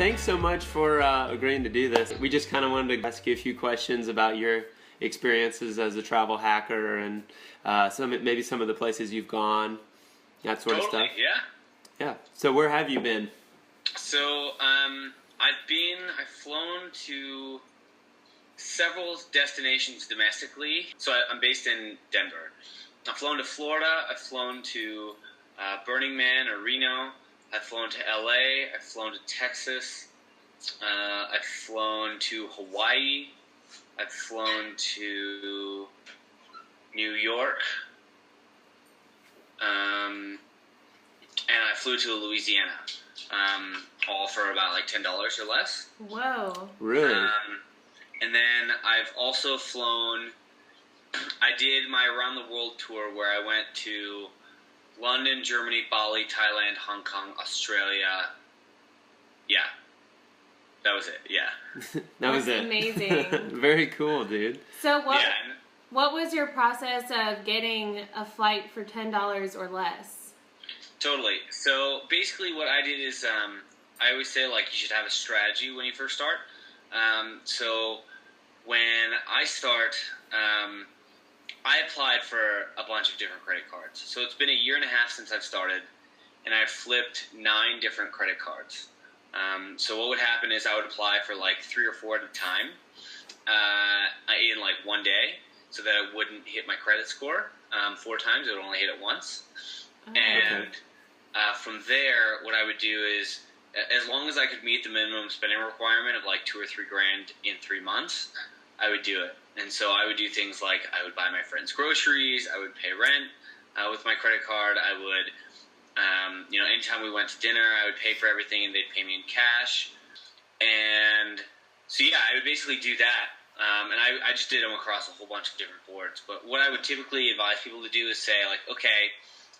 thanks so much for agreeing to do this. We just kind of wanted to ask you a few questions about your experiences as a travel hacker and maybe some of the places you've gone, that sort of stuff. Yeah. Yeah. So where have you been? So I've flown to several destinations domestically. So I'm based in Denver. I've flown to Florida. I've flown to Burning Man or Reno. I've flown to LA. I've flown to Texas. I've flown to Hawaii. I've flown to New York. And I flew to Louisiana. All for about like $10 or less. Whoa. Really? And then I've also flown, I did my around the world tour where I went to London, Germany, Bali, Thailand, Hong Kong, Australia. Yeah. That was it, yeah. That's amazing. Very cool, dude. So what was your process of getting a flight for $10 or less? Totally. So basically what I did is I always say like you should have a strategy when you first start. So when I start, I applied for a bunch of different credit cards. So it's been 1.5 years since I've started, and I've flipped 9 different credit cards. So what would happen is I would apply for like 3 or 4 at a time in like one day, so that it wouldn't hit my credit score 4 times. It would only hit it once. And from there, what I would do is, as long as I could meet the minimum spending requirement of like $2 or $3 grand in 3 months, I would do it. And so I would do things like I would buy my friends groceries, I would pay rent with my credit card, I would, anytime we went to dinner, I would pay for everything and they'd pay me in cash. And so yeah, I would basically do that. And I just did them across a whole bunch of different boards. But what I would typically advise people to do is say like, okay,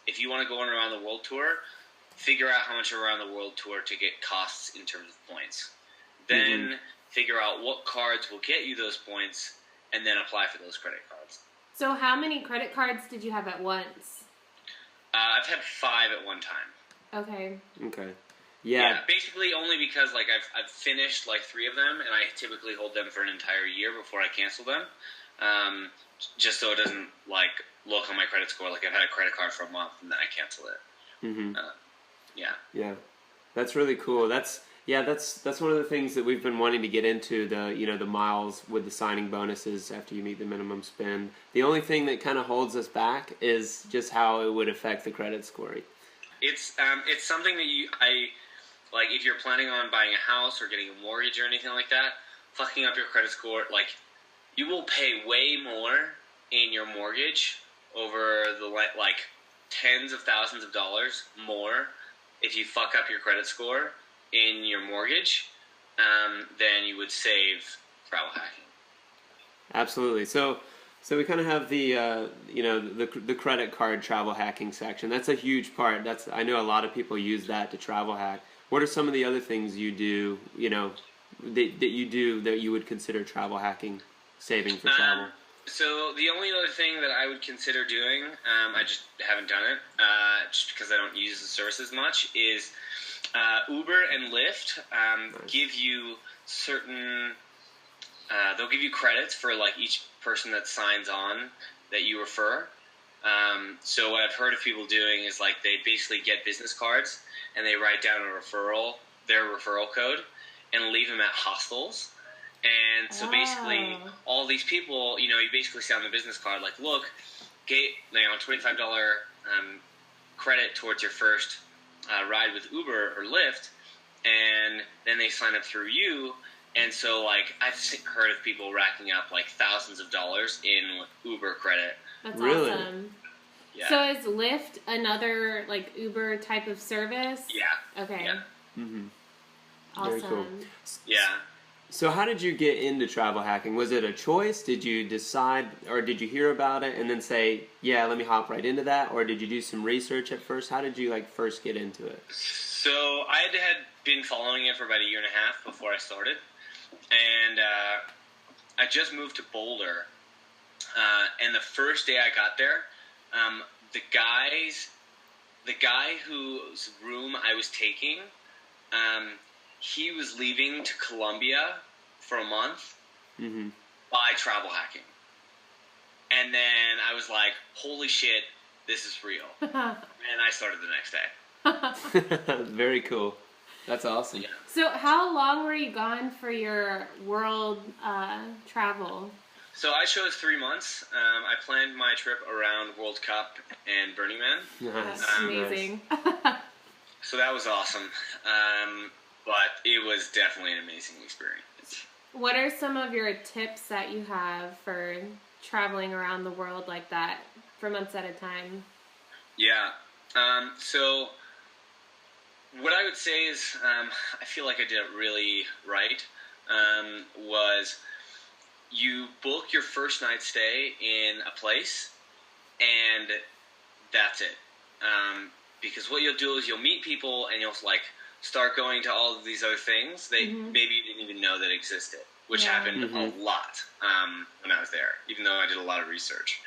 if you want to go on around the world tour, figure out how much around the world tour to get costs in terms of points. Then figure out what cards will get you those points, and then apply for those credit cards. So how many credit cards did you have at once? I've had 5 at one time. Okay. Okay. Yeah. Basically only because like I've finished like 3 of them, and I typically hold them for an entire year before I cancel them, just so it doesn't like look on my credit score like I've had a credit card for a month and then I cancel it. Yeah, that's really cool. That's one of the things that we've been wanting to get into, the miles with the signing bonuses after you meet the minimum spend. The only thing that kind of holds us back is just how it would affect the credit score. It's something that like if you're planning on buying a house or getting a mortgage or anything like that, fucking up your credit score, like you will pay way more in your mortgage over the like tens of thousands of dollars more if you fuck up your credit score in your mortgage than you would save travel hacking. Absolutely. So we kind of have the the credit card travel hacking section. That's a huge part. I know a lot of people use that to travel hack. What are some of the other things you do, that you would consider travel hacking, saving for travel? So the only other thing that I would consider doing, I just haven't done it, just because I don't use the service as much, is Uber and Lyft give you certain, they'll give you credits for like each person that signs on that you refer. So what I've heard of people doing is like they basically get business cards and they write down their referral code, and leave them at hostels. And so basically, all these people, you basically say on the business card, like, look, get $25 credit towards your first ride with Uber or Lyft, and then they sign up through you. And so, like, I've heard of people racking up like thousands of dollars in Uber credit. That's really awesome. Yeah. So is Lyft another like Uber type of service? Yeah. Okay. Yeah. Awesome. Very cool. Yeah. So how did you get into travel hacking? Was it a choice? Did you decide, or did you hear about it and then say, yeah, let me hop right into that? Or did you do some research at first? How did you first get into it? So I had been following it for about 1.5 years before I started. And I just moved to Boulder. And the first day I got there, the guy whose room I was taking, he was leaving to Colombia for a month Mm-hmm. by travel hacking. And then I was like, holy shit, this is real. And I started the next day. Very cool. That's awesome. Yeah. So how long were you gone for your world travel? So I chose 3 months. I planned my trip around World Cup and Burning Man. Nice. That's amazing. So that was awesome. But it was definitely an amazing experience. What are some of your tips that you have for traveling around the world like that for months at a time? Yeah. So what I would say is, I feel like I did it really right, was you book your first night stay in a place, and that's it. Because what you'll do is you'll meet people, and you'll like start going to all of these other things they maybe you didn't even know that existed, which happened a lot when I was there, even though I did a lot of research.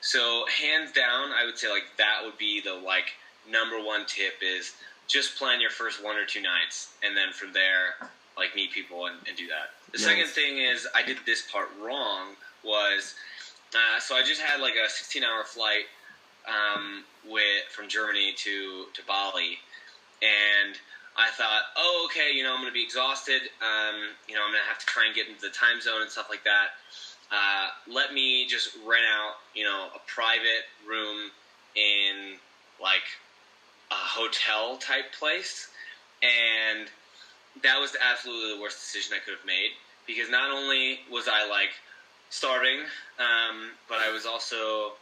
So hands down, I would say like that would be the like number one tip is just plan your first 1 or 2 nights, and then from there, like meet people and do that. The second thing is I did this part wrong was, so I just had like a 16-hour flight from Germany to Bali, and I thought, oh, okay, you know, I'm going to be exhausted. You know, I'm going to have to try and get into the time zone and stuff like that. Let me just rent out, you know, a private room in like a hotel type place. And that was absolutely the worst decision I could have made, because not only was I like starving, but I was also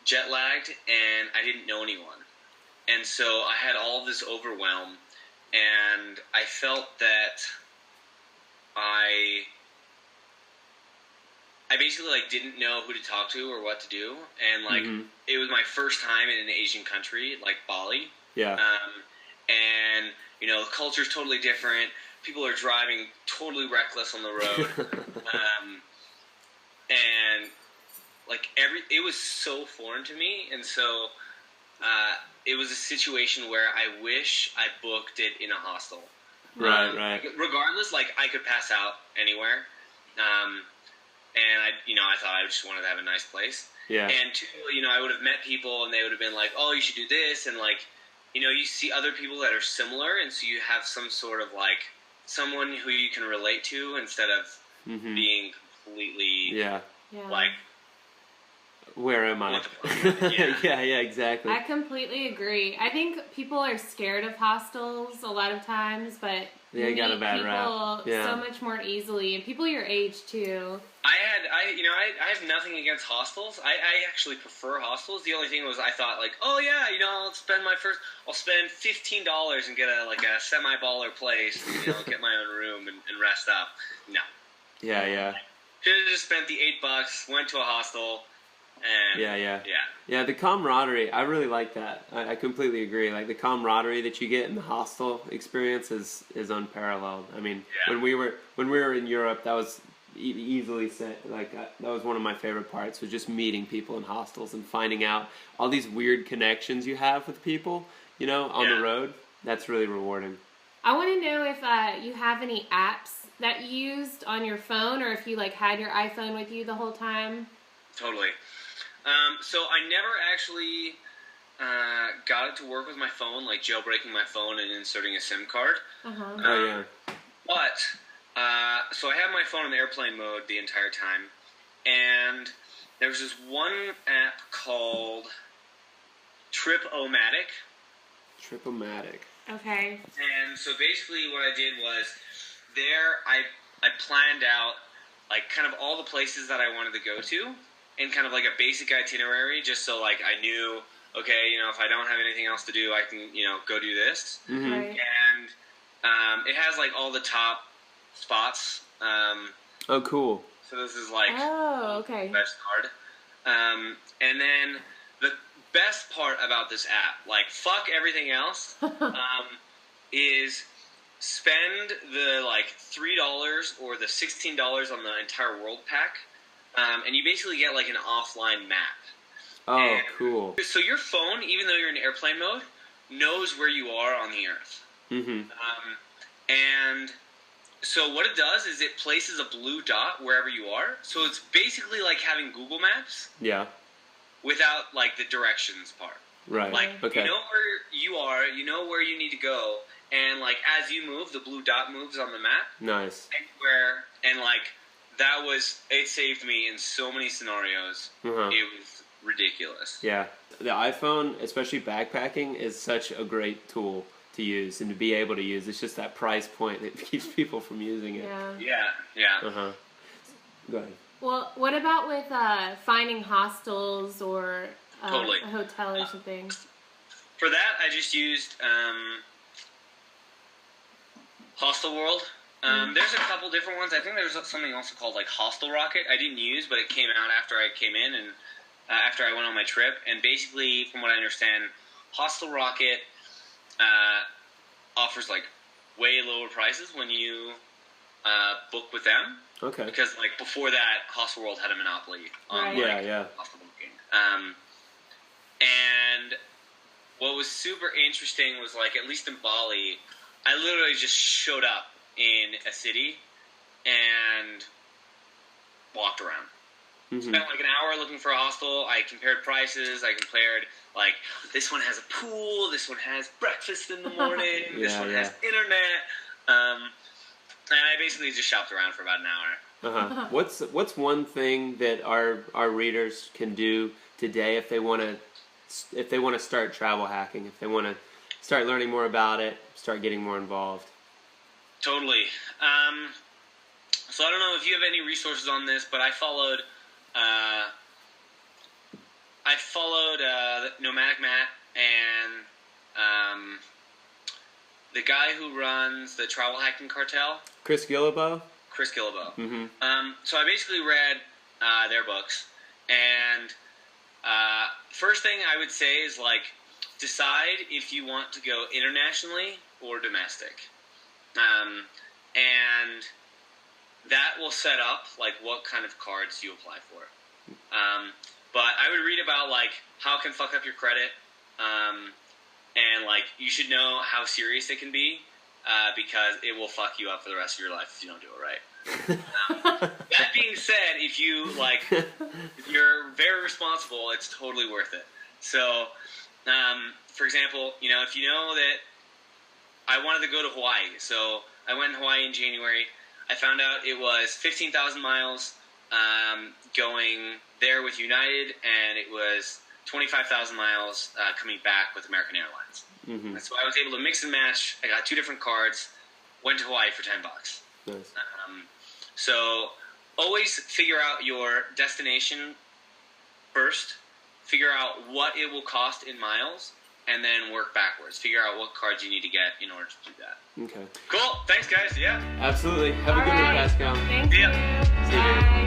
jet lagged, and I didn't know anyone. And so I had all this overwhelm, and I felt that I basically like didn't know who to talk to or what to do, and like it was my first time in an Asian country like Bali. Yeah. And you know, the culture's totally different. People are driving totally reckless on the road, and like it was so foreign to me, and so it was a situation where I wish I booked it in a hostel. Right. Regardless, like I could pass out anywhere, and I thought I just wanted to have a nice place. Yeah. And two, you know, I would have met people, and they would have been like, "Oh, you should do this," and like, you know, you see other people that are similar, and so you have some sort of like someone who you can relate to instead of being completely like, where am I? Yeah, exactly. I completely agree. I think people are scared of hostels a lot of times, but you got a bad rap. So much more easily, and people your age too. I have nothing against hostels. I actually prefer hostels. The only thing was I thought like, oh yeah, you know, I'll spend $15 and get a semi-baller place, and, you know, get my own room and rest up. No. Yeah. Should have just spent the $8, went to a hostel. And yeah, the camaraderie, I really like that. I completely agree. Like the camaraderie that you get in the hostel experience is unparalleled. I mean, when we were in Europe, that was easily said. Like that was one of my favorite parts, was just meeting people in hostels and finding out all these weird connections you have with people, you know, on the road. That's really rewarding. I want to know if you have any apps that you used on your phone, or if you like had your iPhone with you the whole time. Totally. So I never actually got it to work with my phone, like jailbreaking my phone and inserting a SIM card. But so I had my phone in airplane mode the entire time, and there was this one app called Trip-O-Matic. Trip-O-Matic. Okay. And so basically what I did was I planned out like kind of all the places that I wanted to go to, and kind of like a basic itinerary, just so like I knew, okay, you know, if I don't have anything else to do, I can, you know, go do this. Right. And it has like all the top spots. Oh, cool. So this is like okay. best card. And then the best part about this app, like fuck everything else, is spend the like $3 or the $16 on the entire world pack. And you basically get like an offline map. Oh, cool. So your phone, even though you're in airplane mode, knows where you are on the Earth. Mm-hmm. And so what it does is it places a blue dot wherever you are. So it's basically like having Google Maps Yeah. without like the directions part. Right. Like Okay. you know where you are, you know where you need to go, and like as you move, the blue dot moves on the map. Nice. Anywhere, and like it saved me in so many scenarios. Uh-huh. It was ridiculous. Yeah. The iPhone, especially backpacking, is such a great tool to use and to be able to use. It's just that price point that keeps people from using it. Yeah. Uh-huh. Go ahead. Well, what about with finding hostels or Totally. a hotel or something? For that, I just used Hostel World. There's a couple different ones. I think there's something also called like Hostel Rocket. I didn't use, but it came out after I came in and after I went on my trip. And basically, from what I understand, Hostel Rocket offers like way lower prices when you book with them. Okay. Because like before that, Hostel World had a monopoly on Right. hostel booking. And what was super interesting was like at least in Bali, I literally just showed up in a city and walked around. Mm-hmm. Spent like an hour looking for a hostel. I compared prices. I compared like this one has a pool, this one has breakfast in the morning, this one has internet. And I basically just shopped around for about an hour. Uh-huh. What's one thing that our readers can do today if they want to start travel hacking, if they want to start learning more about it, start getting more involved? Totally. So I don't know if you have any resources on this, but I followed Nomadic Matt and the guy who runs the travel hacking cartel, Chris Guillebeau. Mm-hmm. So I basically read their books, and first thing I would say is like decide if you want to go internationally or domestic, and that will set up like what kind of cards you apply for. But I would read about like how it can fuck up your credit, and like you should know how serious it can be, because it will fuck you up for the rest of your life if you don't do it right. That being said, if you're very responsible, it's totally worth it. So, for example, if you know that I wanted to go to Hawaii, so I went to Hawaii in January. I found out it was 15,000 miles going there with United, and it was 25,000 miles coming back with American Airlines. Mm-hmm. And so I was able to mix and match. I got 2 different cards, went to Hawaii for $10. Nice. So always figure out your destination first, figure out what it will cost in miles, and then work backwards. Figure out what cards you need to get in order to do that. Okay. Cool. Thanks, guys. Yeah. Absolutely. Have a good one, right. Pascal. Thank you. Yeah. See you, man. Bye.